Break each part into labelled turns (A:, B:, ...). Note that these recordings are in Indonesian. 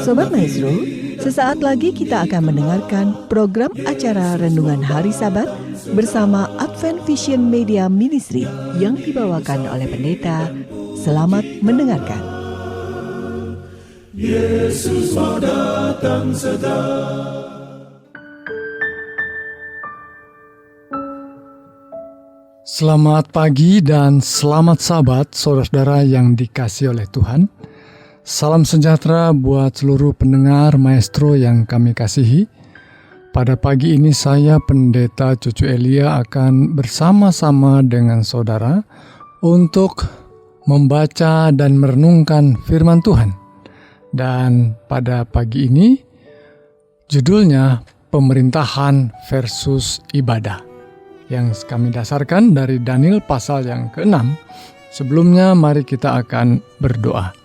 A: Sobat Maestro, sesaat lagi kita akan mendengarkan program acara Renungan Hari Sabat bersama Advent Vision Media Ministry yang dibawakan oleh pendeta. Selamat mendengarkan.
B: Yesus mau datang segera.
C: Selamat pagi dan selamat Sabat, saudara-saudara yang dikasihi oleh Tuhan. Salam sejahtera buat seluruh pendengar Maestro yang kami kasihi. Pada pagi ini saya, Pendeta Cucu Elia, akan bersama-sama dengan saudara untuk membaca dan merenungkan firman Tuhan. Dan pada pagi ini, judulnya Pemerintahan versus Ibadah, yang kami dasarkan dari Daniel pasal yang ke-6. Sebelumnya mari kita akan berdoa.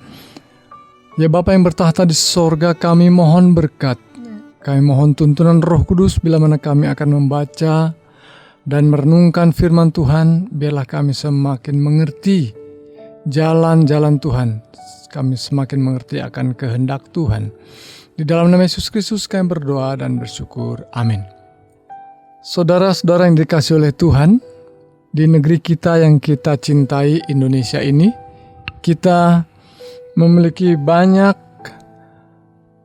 C: Ya Bapa yang bertahta di sorga, kami mohon berkat, kami mohon tuntunan Roh Kudus bila mana kami akan membaca dan merenungkan firman Tuhan. Biarlah kami semakin mengerti jalan-jalan Tuhan, kami semakin mengerti akan kehendak Tuhan. Di dalam nama Yesus Kristus kami berdoa dan bersyukur. Amin. Saudara-saudara yang dikasihi oleh Tuhan, di negeri kita yang kita cintai, Indonesia ini, kita memiliki banyak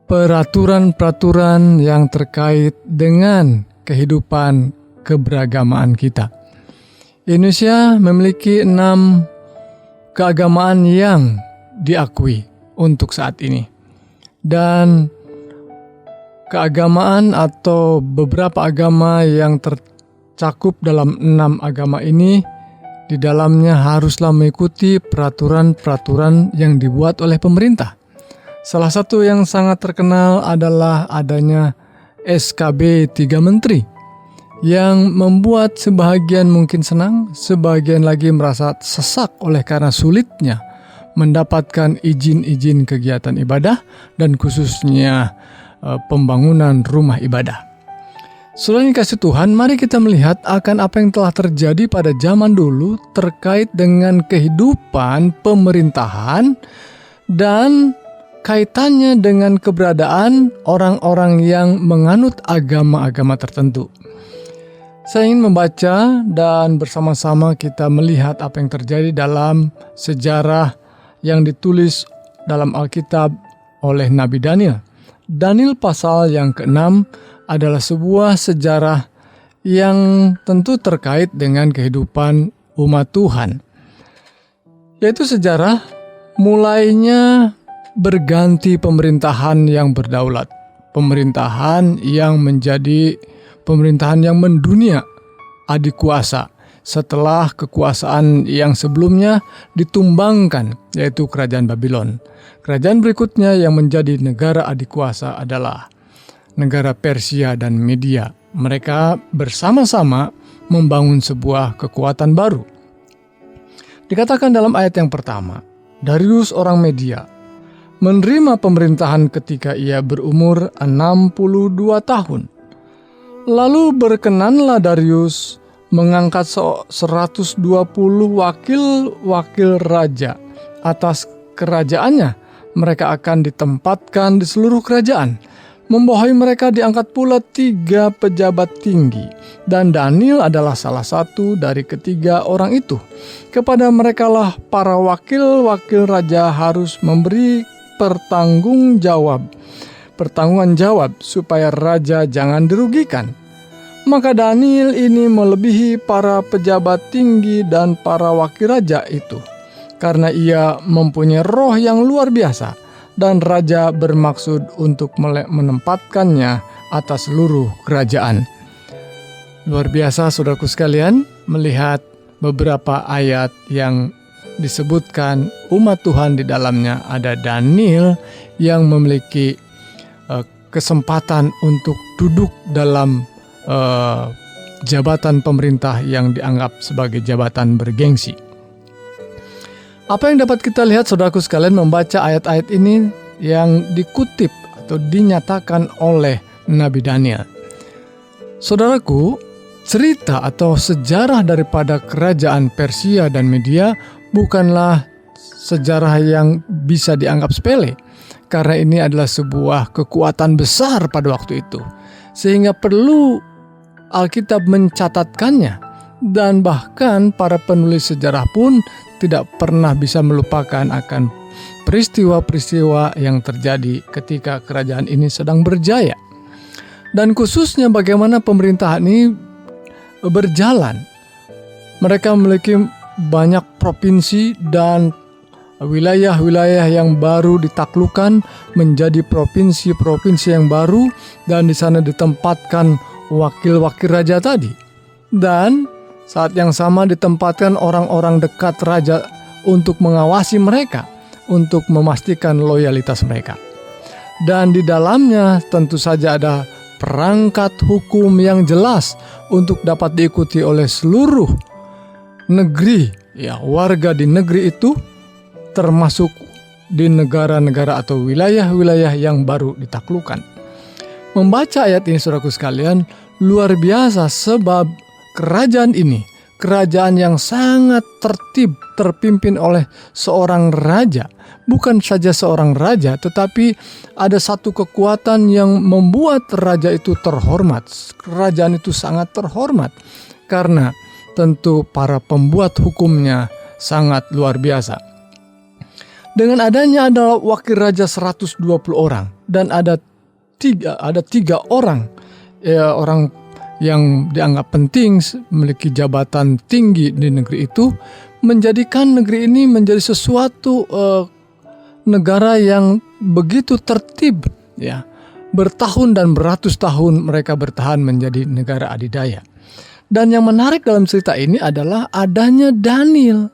C: peraturan-peraturan yang terkait dengan kehidupan keberagamaan kita. Indonesia memiliki 6 keagamaan yang diakui untuk saat ini. Dan keagamaan atau beberapa agama yang tercakup dalam 6 agama ini, di dalamnya haruslah mengikuti peraturan-peraturan yang dibuat oleh pemerintah. Salah satu yang sangat terkenal adalah adanya SKB 3 Menteri yang membuat sebahagian mungkin senang, sebagian lagi merasa sesak oleh karena sulitnya mendapatkan izin-izin kegiatan ibadah dan khususnya pembangunan rumah ibadah. Selain kasih Tuhan, mari kita melihat akan apa yang telah terjadi pada zaman dulu terkait dengan kehidupan pemerintahan dan kaitannya dengan keberadaan orang-orang yang menganut agama-agama tertentu. Saya ingin membaca dan bersama-sama kita melihat apa yang terjadi dalam sejarah yang ditulis dalam Alkitab oleh Nabi Daniel. Daniel pasal yang ke-6 adalah sebuah sejarah yang tentu terkait dengan kehidupan umat Tuhan. Yaitu sejarah mulainya berganti pemerintahan yang berdaulat. Pemerintahan yang menjadi pemerintahan yang mendunia, adik kuasa. Setelah kekuasaan yang sebelumnya ditumbangkan, yaitu kerajaan Babylon. Kerajaan berikutnya yang menjadi negara adik kuasa adalah negara Persia dan Media. Mereka bersama-sama membangun sebuah kekuatan baru. Dikatakan dalam ayat yang pertama, Darius orang Media menerima pemerintahan ketika ia berumur 62 tahun. Lalu berkenanlah Darius mengangkat 120 wakil-wakil raja atas kerajaannya. Mereka akan ditempatkan di seluruh kerajaan. Membawahi mereka diangkat pula 3 pejabat tinggi, dan Daniel adalah salah satu dari ketiga orang itu. Kepada merekalah para wakil-wakil raja harus memberi pertanggungan jawab supaya raja jangan dirugikan. Maka Daniel ini melebihi para pejabat tinggi dan para wakil raja itu, karena ia mempunyai roh yang luar biasa. Dan raja bermaksud untuk menempatkannya atas seluruh kerajaan. Luar biasa saudaraku sekalian, melihat beberapa ayat yang disebutkan umat Tuhan di dalamnya. Ada Daniel yang memiliki kesempatan untuk duduk dalam jabatan pemerintah yang dianggap sebagai jabatan bergengsi. Apa yang dapat kita lihat saudaraku sekalian membaca ayat-ayat ini yang dikutip atau dinyatakan oleh Nabi Daniel? Saudaraku, cerita atau sejarah daripada kerajaan Persia dan Media bukanlah sejarah yang bisa dianggap sepele. karena ini adalah sebuah kekuatan besar pada waktu itu, sehingga perlu Alkitab mencatatkannya. Dan bahkan para penulis sejarah pun tidak pernah bisa melupakan akan peristiwa-peristiwa yang terjadi ketika kerajaan ini sedang berjaya. Dan khususnya bagaimana pemerintahan ini berjalan. Mereka memiliki banyak provinsi dan wilayah-wilayah yang baru ditaklukkan menjadi provinsi-provinsi yang baru, dan di sana ditempatkan wakil-wakil raja tadi. Dan saat yang sama ditempatkan orang-orang dekat raja untuk mengawasi mereka, untuk memastikan loyalitas mereka. Dan di dalamnya tentu saja ada perangkat hukum yang jelas untuk dapat diikuti oleh seluruh negeri, warga di negeri itu, termasuk di negara-negara atau wilayah-wilayah yang baru ditaklukkan. Membaca ayat ini, saudaraku sekalian, luar biasa, sebab kerajaan ini, kerajaan yang sangat tertib, terpimpin oleh seorang raja. Bukan saja seorang raja, tetapi ada satu kekuatan yang membuat raja itu terhormat. Kerajaan itu sangat terhormat karena tentu para pembuat hukumnya sangat luar biasa. Dengan adanya adalah wakil raja 120 orang, dan ada tiga orang, orang yang dianggap penting, memiliki jabatan tinggi di negeri itu, menjadikan negeri ini menjadi sesuatu negara yang begitu tertib, bertahun dan beratus tahun mereka bertahan menjadi negara adidaya. Dan yang menarik dalam cerita ini adalah adanya Daniel.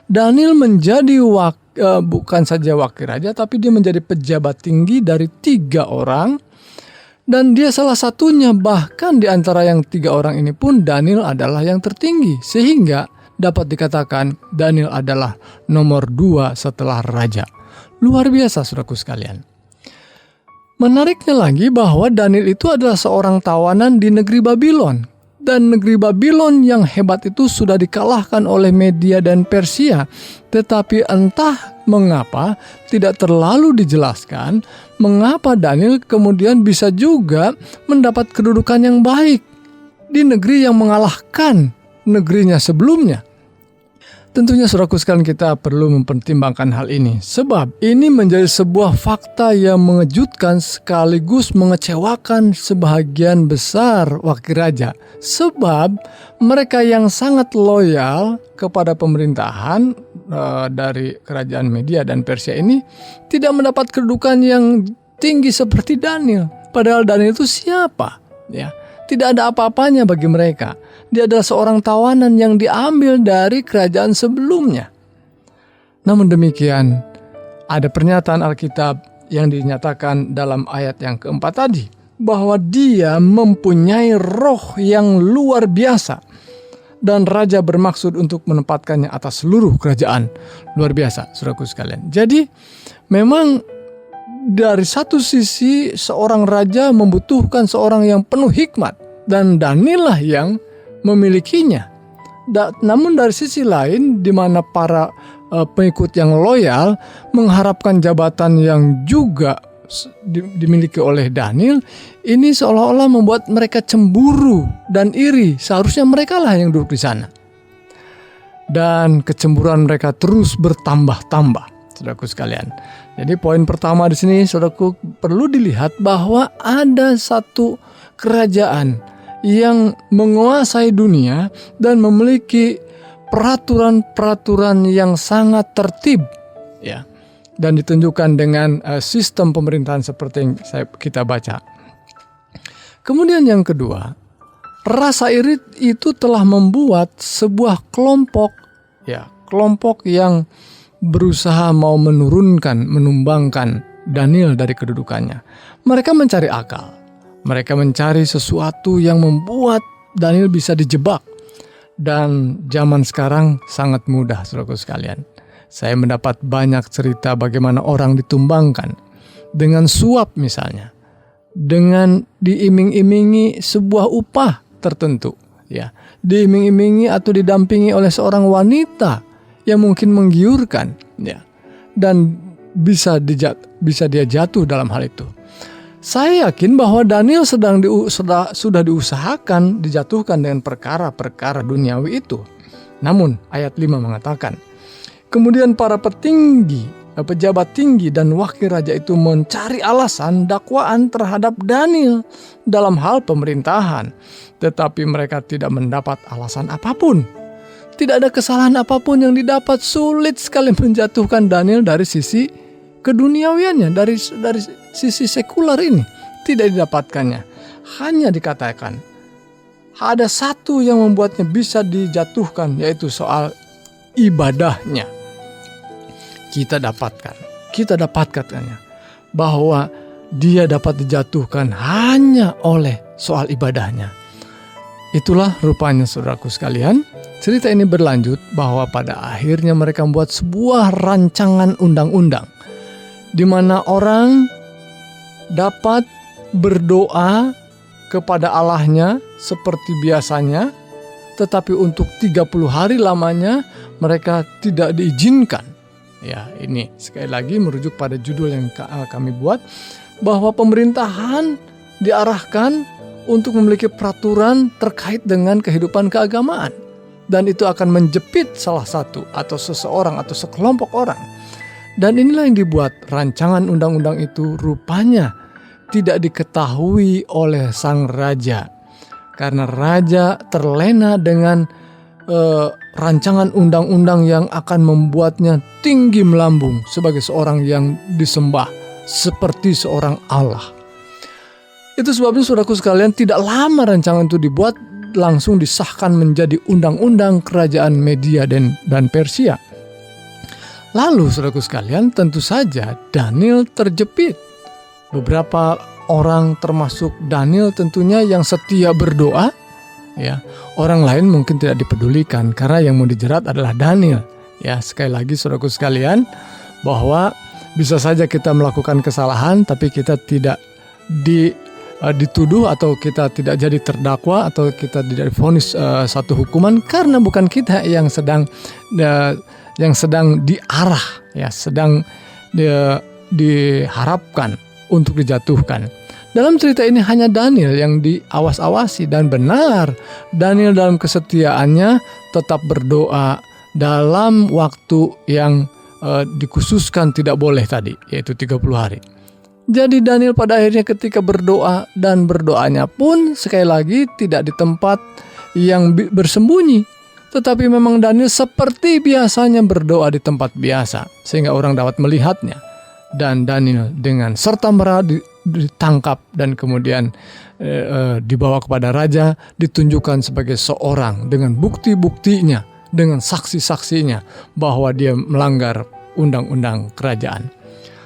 C: Daniel menjadi bukan saja wakil raja, tapi dia menjadi pejabat tinggi dari 3 orang. Dan dia salah satunya, bahkan di antara yang 3 orang ini pun Daniel adalah yang tertinggi. Sehingga dapat dikatakan Daniel adalah nomor 2 setelah raja. Luar biasa, saudaraku sekalian. Menariknya lagi bahwa Daniel itu adalah seorang tawanan di negeri Babylon. Dan negeri Babylon yang hebat itu sudah dikalahkan oleh Media dan Persia. Tetapi entah mengapa tidak terlalu dijelaskan mengapa Daniel kemudian bisa juga mendapat kedudukan yang baik di negeri yang mengalahkan negerinya sebelumnya. Tentunya saudaraku sekalian, kita perlu mempertimbangkan hal ini, sebab ini menjadi sebuah fakta yang mengejutkan sekaligus mengecewakan sebahagian besar wakil raja. Sebab mereka yang sangat loyal kepada pemerintahan dari kerajaan Media dan Persia ini tidak mendapat kedudukan yang tinggi seperti Daniel. Padahal Daniel itu siapa? Tidak ada apa-apanya bagi mereka. Dia adalah seorang tawanan yang diambil dari kerajaan sebelumnya. Namun demikian, ada pernyataan Alkitab yang dinyatakan dalam ayat yang keempat tadi, bahwa dia mempunyai roh yang luar biasa, dan raja bermaksud untuk menempatkannya atas seluruh kerajaan. Luar biasa, saudaraku sekalian. Jadi, memang dari satu sisi seorang raja membutuhkan seorang yang penuh hikmat, dan Daniel lah yang memilikinya. Namun dari sisi lain, di mana para pengikut yang loyal mengharapkan jabatan yang juga dimiliki oleh Daniel, ini seolah-olah membuat mereka cemburu dan iri. Seharusnya mereka lah yang duduk di sana. Dan kecemburuan mereka terus bertambah-tambah, saudaraku sekalian. Jadi poin pertama di sini, saudaraku, perlu dilihat bahwa ada satu kerajaan yang menguasai dunia dan memiliki peraturan-peraturan yang sangat tertib, dan ditunjukkan dengan sistem pemerintahan seperti yang kita baca. Kemudian yang kedua, rasa iri itu telah membuat sebuah kelompok yang berusaha mau menumbangkan Daniel dari kedudukannya. Mereka mencari akal. Mereka mencari sesuatu yang membuat Daniel bisa dijebak. Dan zaman sekarang sangat mudah, saudaraku sekalian. Saya mendapat banyak cerita bagaimana orang ditumbangkan dengan suap misalnya, dengan diiming-imingi sebuah upah tertentu, diiming-imingi atau didampingi oleh seorang wanita yang mungkin menggiurkan, dan bisa bisa dia jatuh dalam hal itu. Saya yakin bahwa Daniel sudah diusahakan dijatuhkan dengan perkara-perkara duniawi itu. Namun ayat 5 mengatakan, kemudian para pejabat tinggi dan wakil raja itu mencari alasan dakwaan terhadap Daniel dalam hal pemerintahan. Tetapi mereka tidak mendapat alasan apapun. Tidak ada kesalahan apapun yang didapat. Sulit sekali menjatuhkan Daniel dari sisi keduniawiannya, dari sisi sekular ini. Tidak didapatkannya. Hanya dikatakan ada satu yang membuatnya bisa dijatuhkan, yaitu soal ibadahnya. Kita dapatkannya bahwa dia dapat dijatuhkan hanya oleh soal ibadahnya. Itulah rupanya saudaraku sekalian, cerita ini berlanjut bahwa pada akhirnya mereka membuat sebuah rancangan undang-undang di mana orang dapat berdoa kepada Allahnya seperti biasanya, tetapi untuk 30 hari lamanya mereka tidak diizinkan. Ya, ini sekali lagi merujuk pada judul yang kami buat, bahwa pemerintahan diarahkan untuk memiliki peraturan terkait dengan kehidupan keagamaan. Dan itu akan menjepit salah satu atau seseorang atau sekelompok orang. Dan inilah yang dibuat rancangan undang-undang itu rupanya tidak diketahui oleh sang raja. Karena raja terlena dengan rancangan undang-undang yang akan membuatnya tinggi melambung sebagai seorang yang disembah seperti seorang Allah. Itu sebabnya saudaraku sekalian, tidak lama rancangan itu dibuat, langsung disahkan menjadi undang-undang kerajaan Media dan Persia. Lalu saudaraku sekalian, tentu saja Daniel terjepit. Beberapa orang termasuk Daniel tentunya yang setia berdoa, ya. Orang lain mungkin tidak dipedulikan karena yang mau dijerat adalah Daniel. Ya, sekali lagi saudaraku sekalian, bahwa bisa saja kita melakukan kesalahan tapi kita tidak dituduh atau kita tidak jadi terdakwa atau kita tidak divonis satu hukuman karena bukan kita yang sedang diarah, ya, sedang diharapkan untuk dijatuhkan. Dalam cerita ini hanya Daniel yang diawas-awasi, dan benar Daniel dalam kesetiaannya tetap berdoa dalam waktu yang dikhususkan tidak boleh tadi, yaitu 30 hari. Jadi Daniel pada akhirnya ketika berdoa, dan berdoanya pun sekali lagi tidak di tempat yang bersembunyi, tetapi memang Daniel seperti biasanya berdoa di tempat biasa sehingga orang dapat melihatnya. Dan Daniel dengan serta-merta ditangkap dan kemudian dibawa kepada raja, ditunjukkan sebagai seorang dengan bukti-buktinya, dengan saksi-saksinya bahwa dia melanggar undang-undang kerajaan.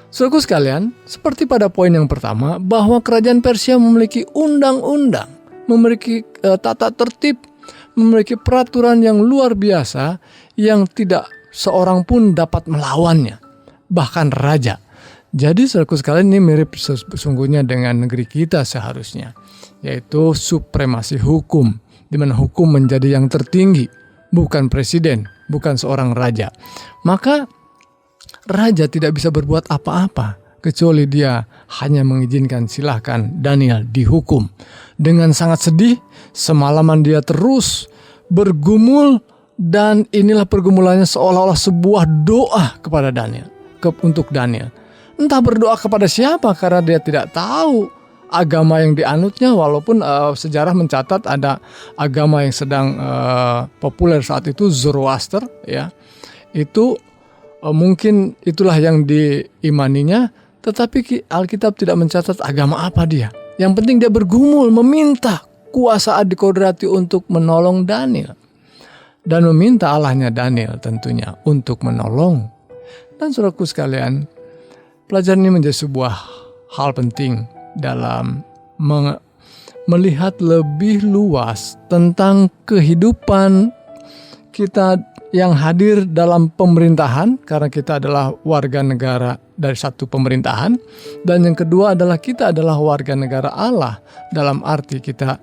C: Saudaraku sekalian, seperti pada poin yang pertama, bahwa kerajaan Persia memiliki undang-undang, memiliki tata tertib, memiliki peraturan yang luar biasa yang tidak seorang pun dapat melawannya, bahkan raja. Jadi saudaraku sekalian, ini mirip sesungguhnya dengan negeri kita seharusnya, yaitu supremasi hukum, di mana hukum menjadi yang tertinggi, bukan presiden, bukan seorang raja. Maka raja tidak bisa berbuat apa-apa kecuali dia hanya mengizinkan silahkan Daniel dihukum. Dengan sangat sedih, semalaman dia terus bergumul, dan inilah pergumulannya seolah-olah sebuah doa kepada Daniel, untuk Daniel. Entah berdoa kepada siapa karena dia tidak tahu agama yang dianutnya, walaupun sejarah mencatat ada agama yang sedang populer saat itu, Zoroaster, ya. Itu mungkin itulah yang diimaninya, tetapi Alkitab tidak mencatat agama apa dia. Yang penting dia bergumul meminta kuasa adikodrati untuk menolong Daniel, dan meminta Allahnya Daniel tentunya untuk menolong. Dan saudaraku sekalian, pelajaran ini menjadi sebuah hal penting dalam melihat lebih luas tentang kehidupan kita yang hadir dalam pemerintahan, karena kita adalah warga negara dari satu pemerintahan, dan yang kedua adalah kita adalah warga negara Allah, dalam arti kita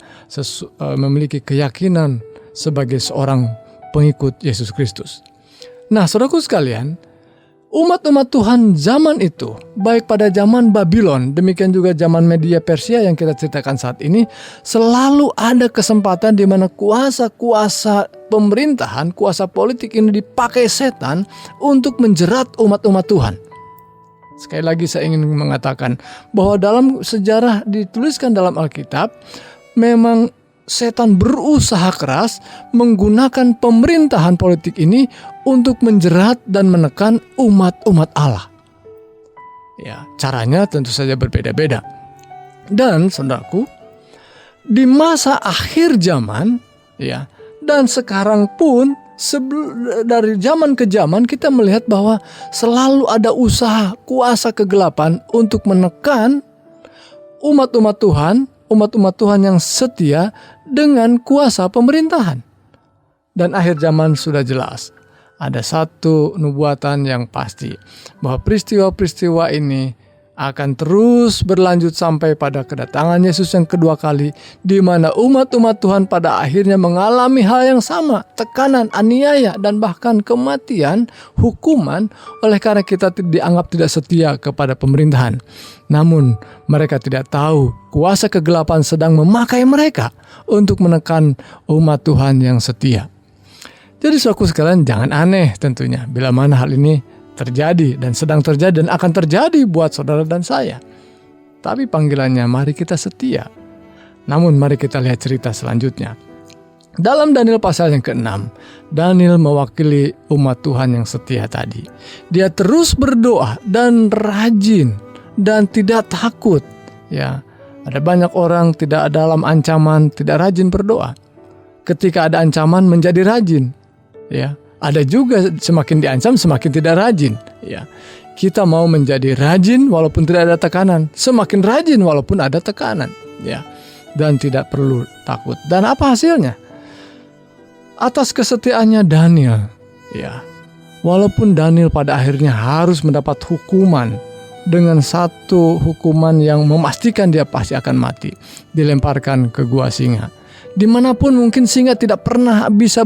C: memiliki keyakinan sebagai seorang pengikut Yesus Kristus. Nah, saudaraku sekalian, Umat-umat Tuhan zaman itu, baik pada zaman Babylon, demikian juga zaman Media Persia yang kita ceritakan saat ini, selalu ada kesempatan di mana kuasa-kuasa pemerintahan, kuasa politik ini dipakai setan untuk menjerat umat-umat Tuhan. Sekali lagi saya ingin mengatakan bahwa dalam sejarah dituliskan dalam Alkitab, memang setan berusaha keras menggunakan pemerintahan politik ini untuk menjerat dan menekan umat-umat Allah. Ya, caranya tentu saja berbeda-beda. Dan saudaraku, di masa akhir zaman, ya, dan sekarang pun dari zaman ke zaman kita melihat bahwa selalu ada usaha kuasa kegelapan untuk menekan umat-umat Tuhan yang setia dengan kuasa pemerintahan. Dan akhir zaman sudah jelas. Ada satu nubuatan yang pasti, bahwa peristiwa-peristiwa ini akan terus berlanjut sampai pada kedatangan Yesus yang kedua kali, di mana umat-umat Tuhan pada akhirnya mengalami hal yang sama, tekanan, aniaya, dan bahkan kematian, hukuman, oleh karena kita dianggap tidak setia kepada pemerintahan. Namun mereka tidak tahu kuasa kegelapan sedang memakai mereka untuk menekan umat Tuhan yang setia. Jadi saudaraku sekalian, jangan aneh tentunya bila mana hal ini terjadi dan sedang terjadi dan akan terjadi buat saudara dan saya. Tapi panggilannya mari kita setia. Namun mari kita lihat cerita selanjutnya. Dalam Daniel pasal yang ke-6, Daniel mewakili umat Tuhan yang setia tadi. Dia terus berdoa dan rajin dan tidak takut. Ya, ada banyak orang tidak dalam ancaman, tidak rajin berdoa. Ketika ada ancaman menjadi rajin. Ya, ada juga semakin diancam semakin tidak rajin. Ya, kita mau menjadi rajin walaupun tidak ada tekanan, semakin rajin walaupun ada tekanan. Ya, dan tidak perlu takut. Dan apa hasilnya? Atas kesetiaannya Daniel, ya, walaupun Daniel pada akhirnya harus mendapat hukuman dengan satu hukuman yang memastikan dia pasti akan mati, dilemparkan ke gua singa. Dimanapun mungkin singa tidak pernah bisa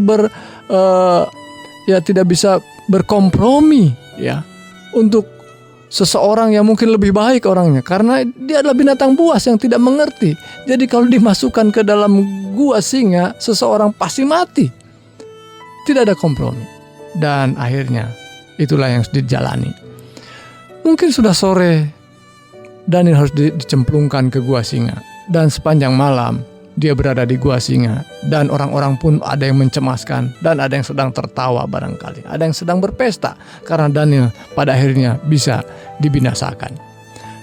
C: tidak bisa berkompromi, ya, untuk seseorang yang mungkin lebih baik orangnya, karena dia adalah binatang buas yang tidak mengerti. Jadi kalau dimasukkan ke dalam gua singa, seseorang pasti mati. Tidak ada kompromi. Dan akhirnya itulah yang dijalani. Mungkin sudah sore, Daniel harus dicemplungkan ke gua singa, dan sepanjang malam dia berada di gua singa, dan orang-orang pun ada yang mencemaskan dan ada yang sedang tertawa barangkali, ada yang sedang berpesta karena Daniel pada akhirnya bisa dibinasakan.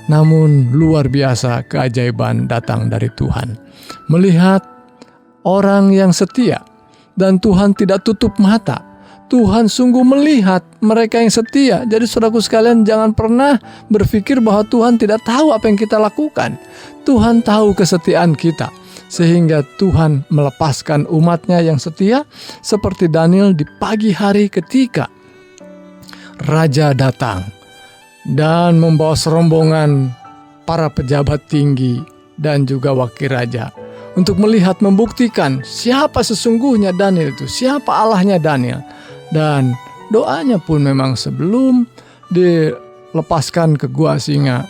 C: Namun luar biasa keajaiban datang dari Tuhan. Melihat orang yang setia dan Tuhan tidak tutup mata. Tuhan sungguh melihat mereka yang setia. Jadi saudaraku sekalian, jangan pernah berpikir bahwa Tuhan tidak tahu apa yang kita lakukan. Tuhan tahu kesetiaan kita. Sehingga Tuhan melepaskan umatnya yang setia seperti Daniel di pagi hari ketika Raja datang dan membawa serombongan para pejabat tinggi dan juga wakil raja untuk melihat, membuktikan siapa sesungguhnya Daniel itu, siapa Allahnya Daniel. Dan doanya pun memang sebelum dilepaskan ke gua singa,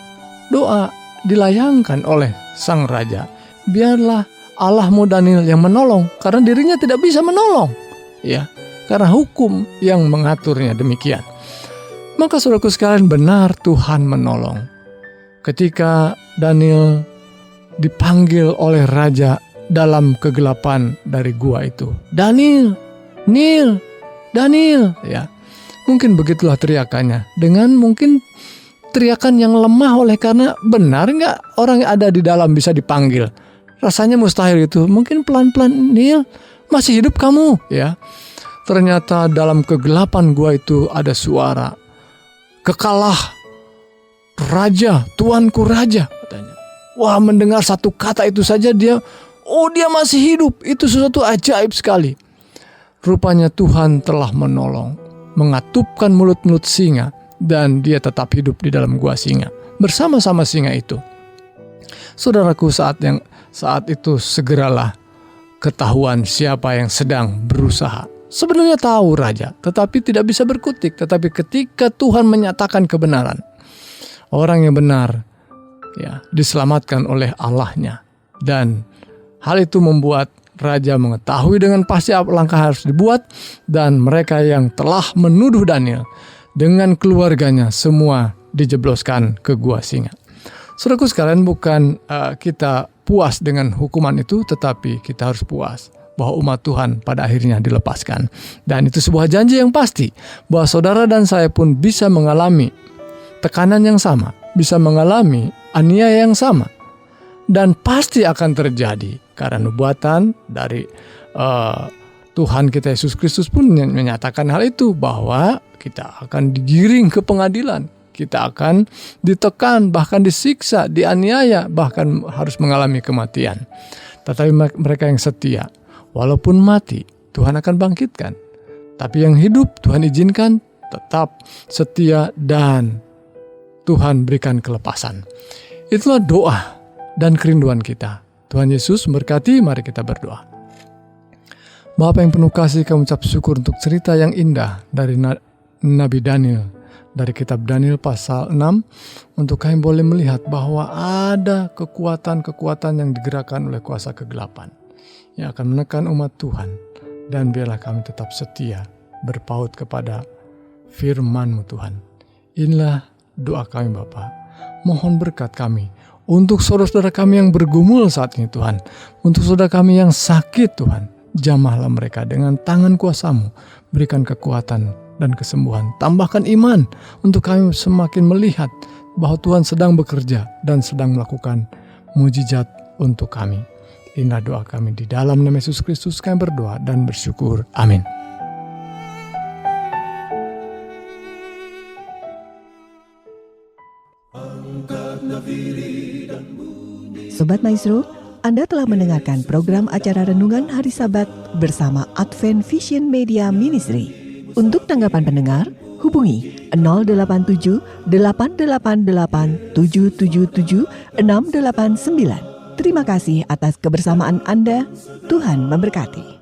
C: doa dilayangkan oleh sang raja. Biarlah Allahmu Daniel yang menolong, karena dirinya tidak bisa menolong, ya, karena hukum yang mengaturnya demikian. Maka saudaraku sekalian, benar Tuhan menolong. Ketika Daniel dipanggil oleh raja dalam kegelapan dari gua itu, Daniel, ya, mungkin begitulah teriakannya, dengan mungkin teriakan yang lemah oleh karena benar nggak orang yang ada di dalam bisa dipanggil. Rasanya mustahil itu. Mungkin pelan-pelan, Neil, masih hidup kamu, ya. Ternyata dalam kegelapan gua itu ada suara, kekalah raja, tuanku raja, katanya. Wah, mendengar satu kata itu saja dia masih hidup. Itu sesuatu ajaib sekali. Rupanya Tuhan telah menolong, mengatupkan mulut-mulut singa, dan dia tetap hidup di dalam gua singa bersama-sama singa itu. Saudaraku, saat itu segeralah ketahuan siapa yang sedang berusaha, sebenarnya tahu raja, tetapi tidak bisa berkutik. Tetapi ketika Tuhan menyatakan kebenaran, orang yang benar ya diselamatkan oleh Allahnya. Dan hal itu membuat raja mengetahui dengan pasti apa langkah harus dibuat, dan mereka yang telah menuduh Daniel dengan keluarganya semua dijebloskan ke gua singa. Saudaraku sekalian, bukan kita puas dengan hukuman itu, tetapi kita harus puas bahwa umat Tuhan pada akhirnya dilepaskan. Dan itu sebuah janji yang pasti bahwa saudara dan saya pun bisa mengalami tekanan yang sama, bisa mengalami aniaya yang sama, dan pasti akan terjadi karena nubuatan dari Tuhan kita Yesus Kristus pun menyatakan hal itu, bahwa kita akan digiring ke pengadilan, kita akan ditekan, bahkan disiksa, dianiaya, bahkan harus mengalami kematian. Tetapi mereka yang setia, walaupun mati, Tuhan akan bangkitkan. Tapi yang hidup, Tuhan izinkan tetap setia dan Tuhan berikan kelepasan. Itulah doa dan kerinduan kita. Tuhan Yesus memberkati, mari kita berdoa. Bapa yang penuh kasih, kami ucap syukur untuk cerita yang indah dari Nabi Daniel, dari kitab Daniel pasal 6, untuk kami boleh melihat bahwa ada kekuatan-kekuatan yang digerakkan oleh kuasa kegelapan yang akan menekan umat Tuhan. Dan biarlah kami tetap setia berpaut kepada firman-Mu Tuhan. Inilah doa kami Bapa. Mohon berkat kami untuk saudara-saudara kami yang bergumul saat ini Tuhan. Untuk saudara kami yang sakit Tuhan, jamahlah mereka dengan tangan kuasa-Mu. Berikan kekuatan dan kesembuhan. Tambahkan iman untuk kami semakin melihat bahwa Tuhan sedang bekerja dan sedang melakukan mujizat untuk kami. Inilah doa kami di dalam nama Yesus Kristus kami berdoa dan bersyukur. Amin.
A: Sobat Maestro, Anda telah mendengarkan program acara Renungan Hari Sabat bersama Advent Vision Media Ministry. Untuk tanggapan pendengar, hubungi 087 888 777 689. Terima kasih atas kebersamaan Anda. Tuhan memberkati.